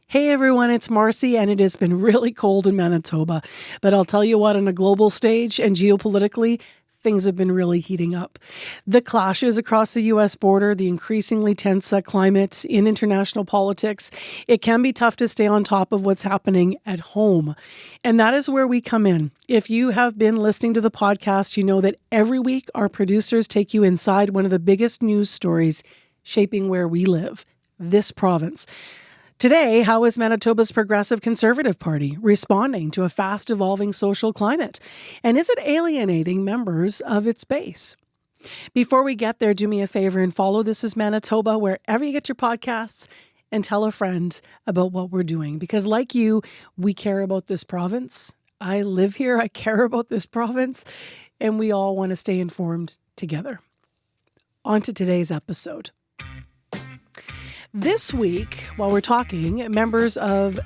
Hey everyone, it's Marcy, and it has been really cold in Manitoba. But I'll tell you what, on a global stage and geopolitically, things have been really heating up. The clashes across the U.S. border, the increasingly tense climate in international politics, it can be tough to stay on top of what's happening at home. And that is where we come in. If you have been listening to the podcast, you know that every week our producers take you inside one of the biggest news stories shaping where we live, this province. Today, how is Manitoba's Progressive Conservative Party responding to a fast-evolving social climate? And is it alienating members of its base? Before we get there, do me a favor and follow This is Manitoba wherever you get your podcasts and tell a friend about what we're doing. Because like you, we care about this province. I live here. I care about this province. And we all want to stay informed together. On to today's episode. This week, while we're talking, members of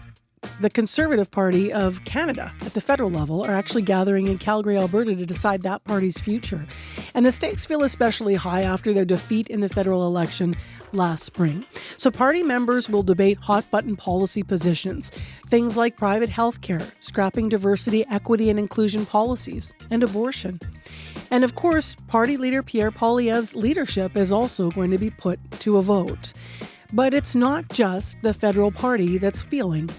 the Conservative Party of Canada at the federal level are actually gathering in Calgary, Alberta to decide that party's future. And the stakes feel especially high after their defeat in the federal election last spring. So party members will debate hot-button policy positions, things like private health care, scrapping diversity, equity, and inclusion policies, and abortion. And of course, party leader Pierre Poilievre's leadership is also going to be put to a vote. But it's not just the federal party that's feeling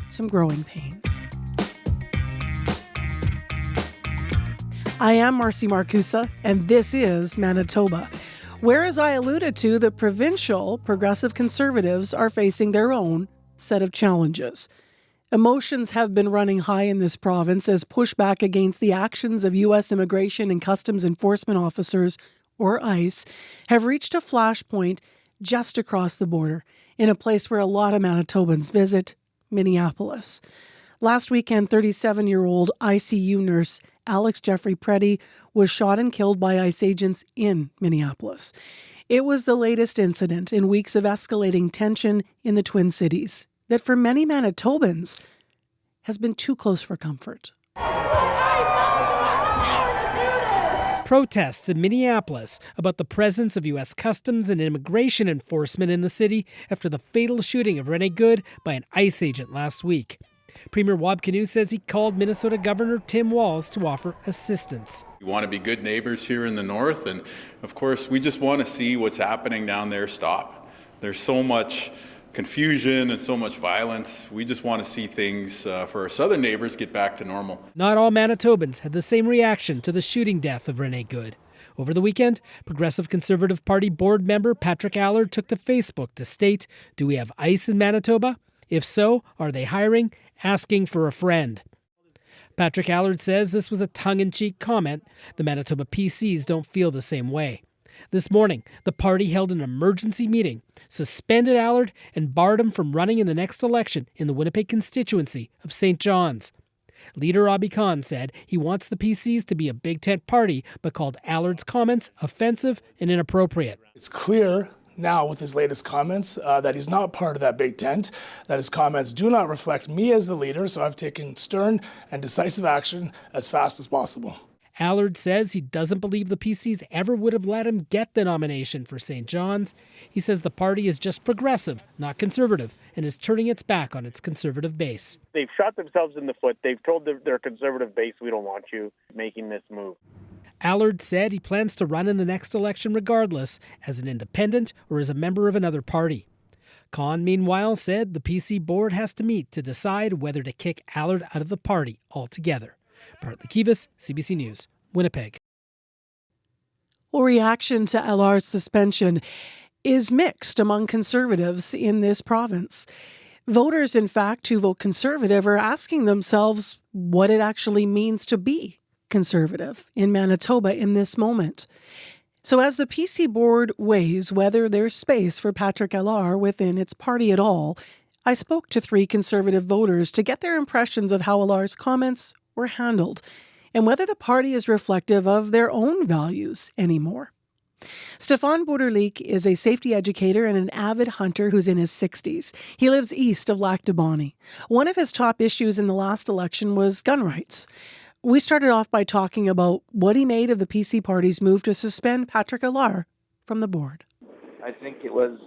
some growing pains. I am Marcy Marcusa, and this is Manitoba, where, as I alluded to, the provincial Progressive Conservatives are facing their own set of challenges. Emotions have been running high in this province as pushback against the actions of U.S. Immigration and Customs Enforcement Officers, or ICE, have reached a flashpoint just across the border, in a place where a lot of Manitobans visit, Minneapolis. Last weekend, 37-year-old ICU nurse Alex Jeffrey Preddy was shot and killed by ICE agents in Minneapolis. It was the latest incident in weeks of escalating tension in the Twin Cities that for many Manitobans has been too close for comfort. Protests in Minneapolis about the presence of U.S. Customs and Immigration Enforcement in the city after the fatal shooting of Rene Good by an ICE agent last week. Premier Wab Kinew says he called Minnesota Governor Tim Walz to offer assistance. We want to be good neighbors here in the north, and of course we just want to see what's happening down there stop. There's so much confusion and so much violence. We just want to see things for our southern neighbors get back to normal. Not all Manitobans had the same reaction to the shooting death of Rene Good. Over the weekend, Progressive Conservative Party board member Patrick Allard took to Facebook to state, "Do we have ICE in Manitoba? If so, are they hiring? Asking for a friend." Patrick Allard says this was a tongue-in-cheek comment. The Manitoba PCs don't feel the same way. This morning, the party held an emergency meeting, suspended Allard, and barred him from running in the next election in the Winnipeg constituency of St. John's. Leader Abi Khan said he wants the PCs to be a big tent party, but called Allard's comments offensive and inappropriate. It's clear now with his latest comments that he's not part of that big tent, that his comments do not reflect me as the leader, so I've taken stern and decisive action as fast as possible. Allard says he doesn't believe the PCs ever would have let him get the nomination for St. John's. He says the party is just progressive, not conservative, and is turning its back on its conservative base. They've shot themselves in the foot. They've told their conservative base, we don't want you making this move. Allard said he plans to run in the next election regardless, as an independent or as a member of another party. Khan, meanwhile, said the PC board has to meet to decide whether to kick Allard out of the party altogether. Bartley Kivas, CBC News, Winnipeg. Well, reaction to Allard's suspension is mixed among Conservatives in this province. Voters, in fact, who vote Conservative are asking themselves what it actually means to be Conservative in Manitoba in this moment. So as the PC board weighs whether there's space for Patrick Allard within its party at all, I spoke to 3 Conservative voters to get their impressions of how Allard's comments were handled and whether the party is reflective of their own values anymore. Stefan is a safety educator and an avid hunter who's in his 60s. He lives east of Lac du Bonnet. One of his top issues in the last election was gun rights. We started off by talking about what he made of the PC party's move to suspend Patrick Allard from the board. I think it was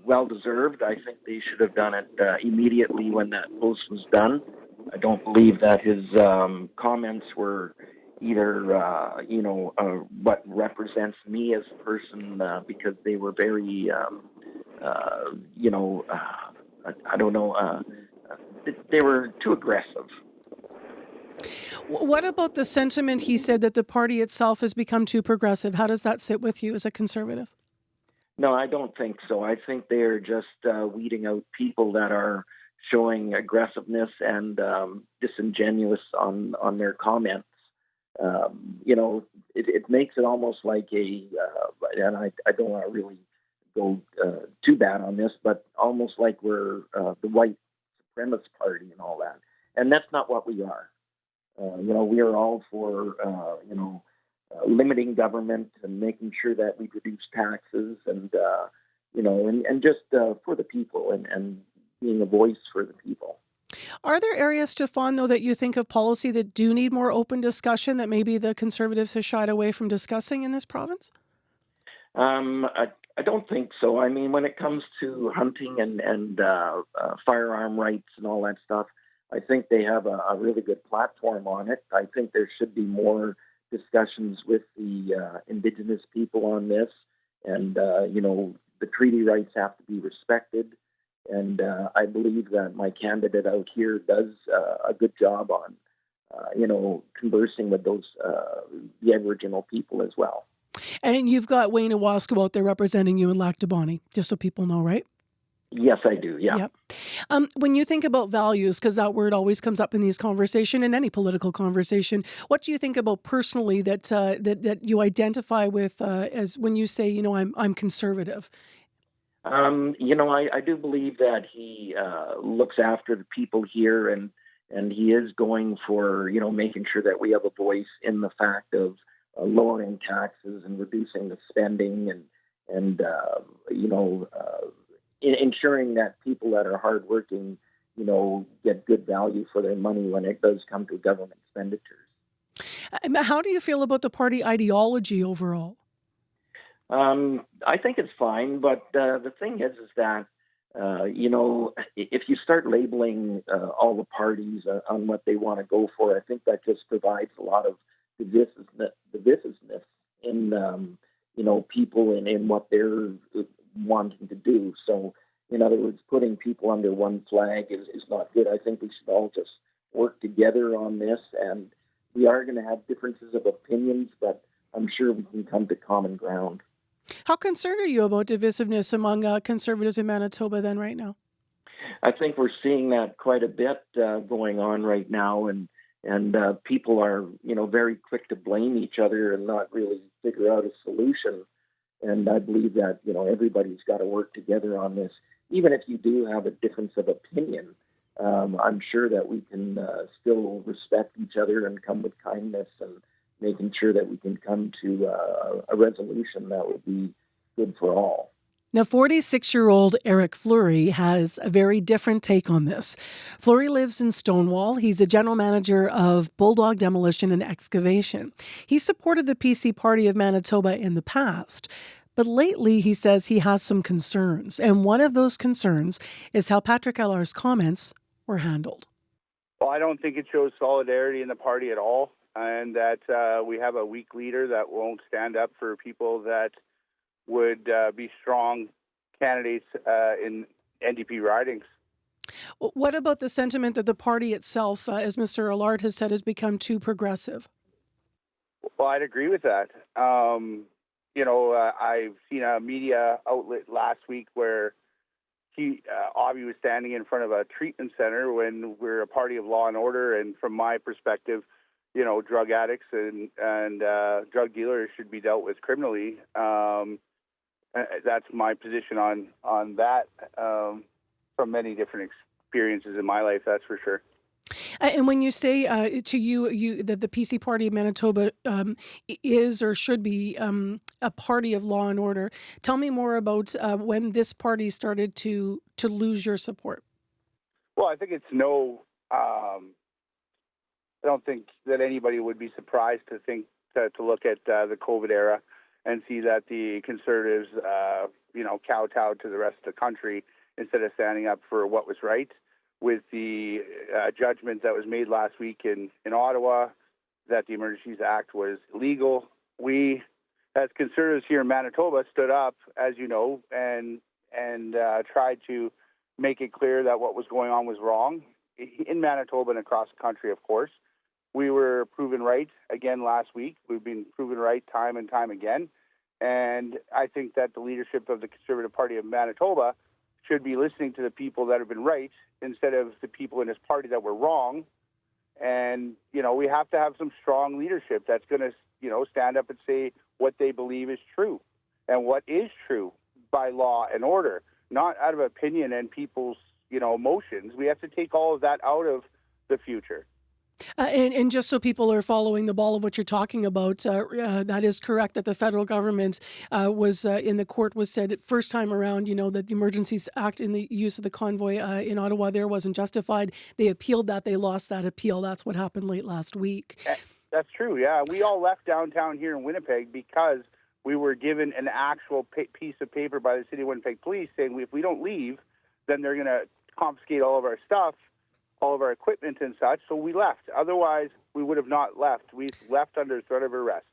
well deserved. I think they should have done it immediately when that post was done. I don't believe that his comments were either, what represents me as a person, because they were very, I don't know, they were too aggressive. What about the sentiment he said that the party itself has become too progressive? How does that sit with you as a conservative? No, I don't think so. I think they're just weeding out people that are showing aggressiveness and disingenuous on their comments. It makes it almost like and I don't want to really go too bad on this, but almost like we're the white supremacist party and all that. And that's not what we are. We are all for, limiting government and making sure that we reduce taxes and just for the people and being a voice for the people. Are there areas, Stefan, though, that you think of policy that do need more open discussion that maybe the Conservatives have shied away from discussing in this province? I don't think so. I mean, when it comes to hunting and firearm rights and all that stuff, I think they have a really good platform on it. I think there should be more discussions with the Indigenous people on this. And, the treaty rights have to be respected. And I believe that my candidate out here does a good job on, conversing with those, the Aboriginal people as well. And you've got Wayne Iwasco out there representing you in Lac du Bonnet, just so people know, right? Yes, I do. Yeah. Yep. When you think about values, because that word always comes up in these conversation, in any political conversation, what do you think about personally that you identify with as when you say, I'm conservative? I do believe that he looks after the people here, and he is going for making sure that we have a voice in the fact of lowering taxes and reducing the spending and ensuring that people that are hardworking, get good value for their money when it does come to government expenditures. How do you feel about the party ideology overall? I think it's fine, but the thing is that, if you start labeling all the parties on what they want to go for, I think that just provides a lot of divisiveness in, people and in what they're wanting to do. So, in other words, putting people under one flag is not good. I think we should all just work together on this, and we are going to have differences of opinions, but I'm sure we can come to common ground. How concerned are you about divisiveness among Conservatives in Manitoba then right now? I think we're seeing that quite a bit going on right now, and people are, very quick to blame each other and not really figure out a solution. And I believe that, everybody's got to work together on this. Even if you do have a difference of opinion, I'm sure that we can still respect each other and come with kindness and making sure that we can come to a resolution that would be good for all. Now, 46-year-old Eric Fleury has a very different take on this. Fleury lives in Stonewall. He's a general manager of Bulldog Demolition and Excavation. He supported the PC Party of Manitoba in the past, but lately he says he has some concerns. And one of those concerns is how Patrick Allard's comments were handled. Well, I don't think it shows solidarity in the party at all, and that we have a weak leader that won't stand up for people that would be strong candidates in NDP ridings. What about the sentiment that the party itself, as Mr. Allard has said, has become too progressive? Well, I'd agree with that. I've seen a media outlet last week where Avi was standing in front of a treatment center when we're a party of law and order, and from my perspective, drug addicts and drug dealers should be dealt with criminally. That's my position on that from many different experiences in my life, that's for sure. And when you say to you that the PC Party of Manitoba is or should be a party of law and order, tell me more about when this party started to lose your support. Well, I think it's I don't think that anybody would be surprised to look at the COVID era and see that the Conservatives, kowtowed to the rest of the country instead of standing up for what was right. With the judgment that was made last week in Ottawa that the Emergencies Act was illegal, we, as Conservatives here in Manitoba, stood up, as you know, and tried to make it clear that what was going on was wrong in Manitoba and across the country, of course. We were proven right again last week. We've been proven right time and time again. And I think that the leadership of the Conservative Party of Manitoba should be listening to the people that have been right instead of the people in this party that were wrong. And, we have to have some strong leadership that's going to, stand up and say what they believe is true and what is true by law and order, not out of opinion and people's, emotions. We have to take all of that out of the future. And just so people are following the ball of what you're talking about, that is correct that the federal government was in the court was said first time around, that the Emergencies Act in the use of the convoy in Ottawa there wasn't justified. They appealed that. They lost that appeal. That's what happened late last week. That's true, yeah. We all left downtown here in Winnipeg because we were given an actual piece of paper by the City of Winnipeg Police saying if we don't leave, then they're going to confiscate all of our stuff, all of our equipment and such, so we left. Otherwise, we would have not left. We left under threat of arrest.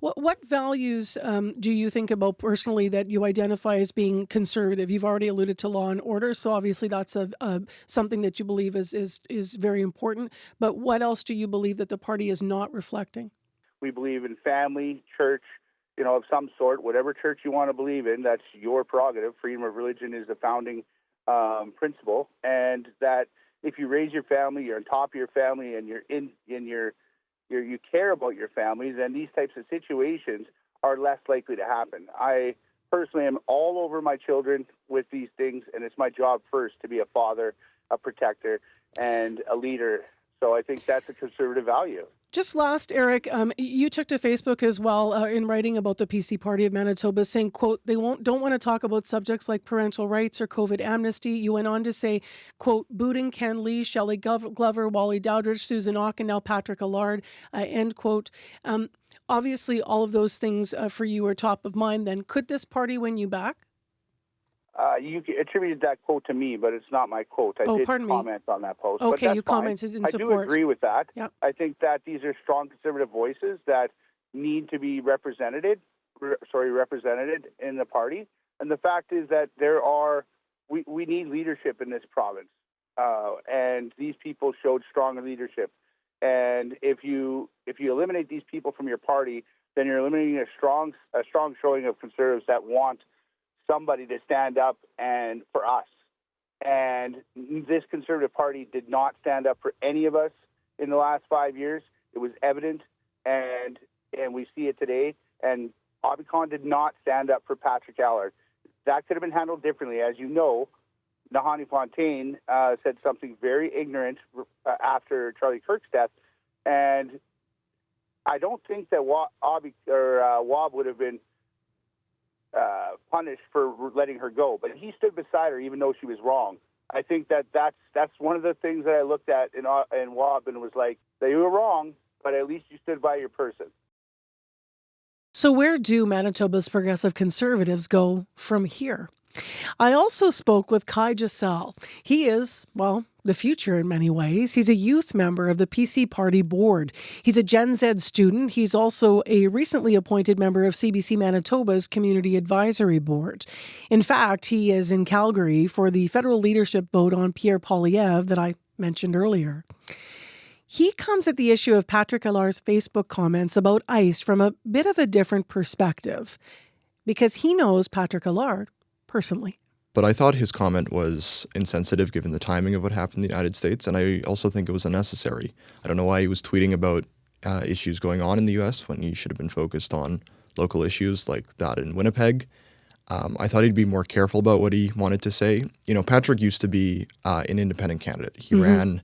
What values do you think about personally that you identify as being conservative? You've already alluded to law and order, so obviously that's something that you believe is very important. But what else do you believe that the party is not reflecting? We believe in family, church, of some sort, whatever church you want to believe in, that's your prerogative. Freedom of religion is the founding principle, and that if you raise your family, you're on top of your family, and you care about your family, then these types of situations are less likely to happen. I personally am all over my children with these things, and it's my job first to be a father, a protector, and a leader. So I think that's a conservative value. Just last, Eric, you took to Facebook as well in writing about the PC Party of Manitoba, saying, quote, they don't want to talk about subjects like parental rights or COVID amnesty. You went on to say, quote, booting Ken Lee, Shelley Glover, Wally Dowdridge, Susan Ock, and now Patrick Allard, end quote. Obviously, all of those things for you are top of mind then. Could this party win you back? You attributed that quote to me, but it's not my quote. I did comment on that post. Okay, but you commented in support. I do agree with that. Yep. I think that these are strong conservative voices that need to be represented in the party. And the fact is that we need leadership in this province. And these people showed strong leadership. And if you eliminate these people from your party, then you're eliminating a strong showing of conservatives that want somebody to stand up and for us. And this Conservative Party did not stand up for any of us in the last 5 years. It was evident, and we see it today. And Aubicon did not stand up for Patrick Allard. That could have been handled differently. As you know, Nahani Fontaine said something very ignorant after Charlie Kirk's death, and I don't think that Wab would have been punished for letting her go, but he stood beside her even though she was wrong. I think that's one of the things that I looked at in Wab and was like, they were wrong, but at least you stood by your person. So where do Manitoba's progressive conservatives go from here? I also spoke with Kai Giselle. He is, the future in many ways. He's a youth member of the PC Party board. He's a Gen Z student. He's also a recently appointed member of CBC Manitoba's Community Advisory Board. In fact, he is in Calgary for the federal leadership vote on Pierre Poilievre that I mentioned earlier. He comes at the issue of Patrick Allard's Facebook comments about ICE from a bit of a different perspective, because he knows Patrick Allard personally. But I thought his comment was insensitive given the timing of what happened in the United States, and I also think it was unnecessary. I don't know why he was tweeting about issues going on in the U.S. when he should have been focused on local issues like that in Winnipeg. I thought he'd be more careful about what he wanted to say. Patrick used to be an independent candidate. He ran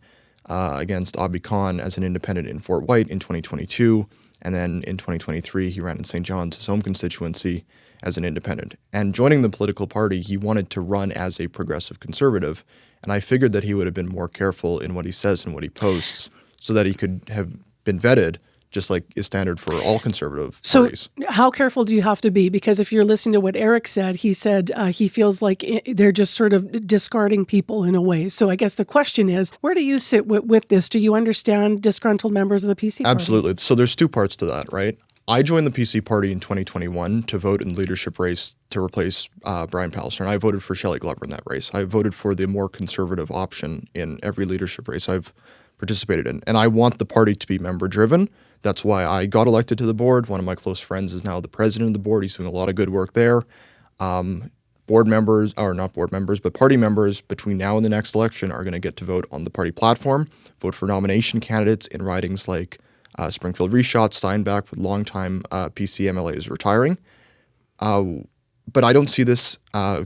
against Aubicon as an independent in Fort White in 2022, and then in 2023 he ran in St. John's, his home constituency, as an independent. And joining the political party, he wanted to run as a progressive conservative, and I figured that he would have been more careful in what he says and what he posts so that he could have been vetted just like is standard for all conservative So parties. how careful do you have to be? Because if you're listening to what Eric said, he said he feels like they're just sort of discarding people in a way. So I guess the question is, where do you sit with this? Do you understand disgruntled members of the PC party? Absolutely. So there's two parts to that, right? I joined the PC party in 2021 to vote in the leadership race to replace Brian Pallister, and I voted for Shelley Glover in that race. I voted for the more conservative option in every leadership race I've participated in. And I want the party to be member-driven. That's why I got elected to the board. One of my close friends is now the president of the board. He's doing a lot of good work there. Board members, or not board members, but party members between now and the next election are going to get to vote on the party platform, vote for nomination candidates in ridings like Springfield Reshot, Steinbach, with longtime PC MLAs retiring. But I don't see this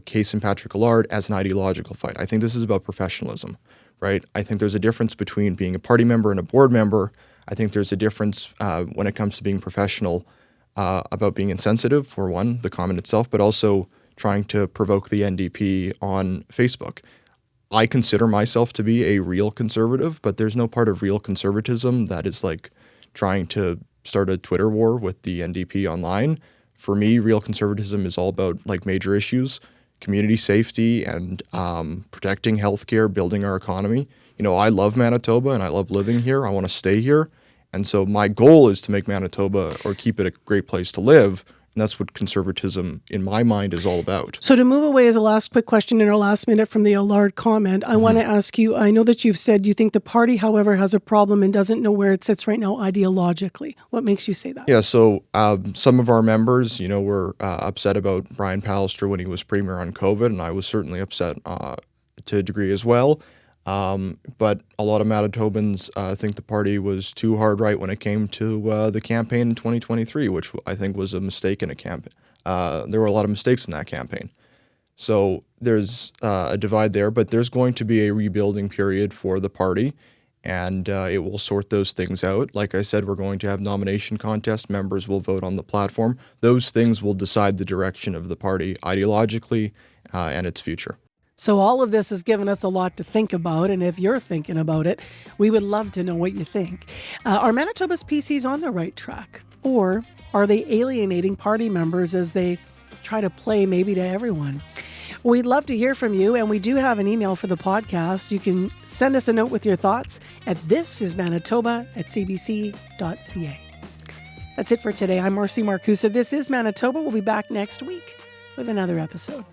case in Patrick Allard as an ideological fight. I think this is about professionalism, right? I think there's a difference between being a party member and a board member. I think there's a difference when it comes to being professional about being insensitive, for one, the comment itself, but also trying to provoke the NDP on Facebook. I consider myself to be a real conservative, but there's no part of real conservatism that is like trying to start a Twitter war with the NDP online. For me, real conservatism is all about like major issues, community safety and protecting healthcare, building our economy. You know, I love Manitoba and I love living here. I want to stay here. And so my goal is to make Manitoba or keep it a great place to live. And that's what conservatism, in my mind, is all about. So to move away as a last quick question in our last minute from the Allard comment, I want to ask you, I know that you've said you think the party, however, has a problem and doesn't know where it sits right now ideologically. What makes you say that? Yeah, so some of our members, you know, were upset about Brian Pallister when he was premier on COVID, and I was certainly upset to a degree as well. But a lot of Manitobans think the party was too hard right when it came to the campaign in 2023, which I think was a mistake in a campaign. There were a lot of mistakes in that campaign. So there's a divide there, but there's going to be a rebuilding period for the party, and it will sort those things out. Like I said, we're going to have nomination contest. Members will vote on the platform. Those things will decide the direction of the party ideologically and its future. So all of this has given us a lot to think about, and if you're thinking about it, we would love to know what you think. Are Manitoba's PCs on the right track, or are they alienating party members as they try to play maybe to everyone? We'd love to hear from you, and we do have an email for the podcast. You can send us a note with your thoughts at thisismanitoba@cbc.ca. That's it for today. I'm Marcy Marcusa. This is Manitoba. We'll be back next week with another episode.